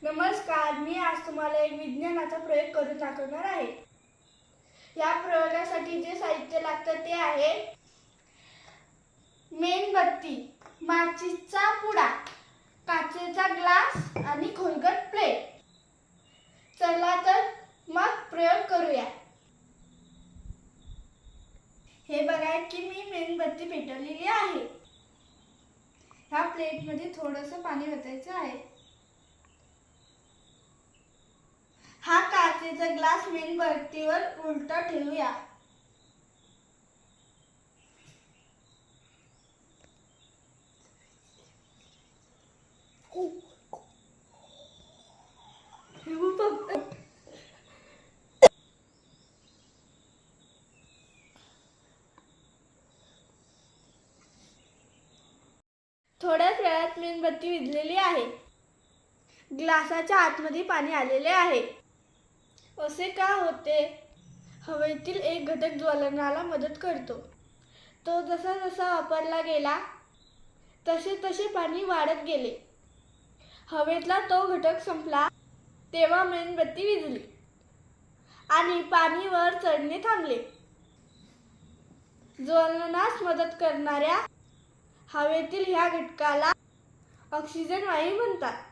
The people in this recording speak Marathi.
नमस्कार, मी आज तुम्हाला एक विज्ञानाचा प्रयोग करून दाखवणार आहे। या प्रयोगासाठी जे साहित्य लागतं ते आहे मेणबत्ती, माचीसचा पुडा, काचेचा ग्लास आणि खोलगट प्लेट। चला तर मग प्रयोग करूया। हे बघा की मी मेणबत्ती पेटवलेली आहे। ह्या प्लेटमध्ये थोडंसं पाणी ओतायचं आहे। हा काचेचा ग्लास मेणबत्तीवर उलटा ठेवूया। थोड्याच वेळात मेणबत्ती विझलेली आहे। ग्लासाच्या आतमध्ये पाणी आलेले आहे। असे का होते? हवेतील एक घटक ज्वलनाला मदत करतो। तो जसा जसा वापरला गेला तसे तसे पाणी वाढत गेले। हवेतला तो घटक संपला तेव्हा मेणबत्ती विझली आणि पाणी वर चढणे थांबले। ज्वलनास मदत करणाऱ्या हवेतील ह्या घटकाला ऑक्सिजन वायू म्हणतात।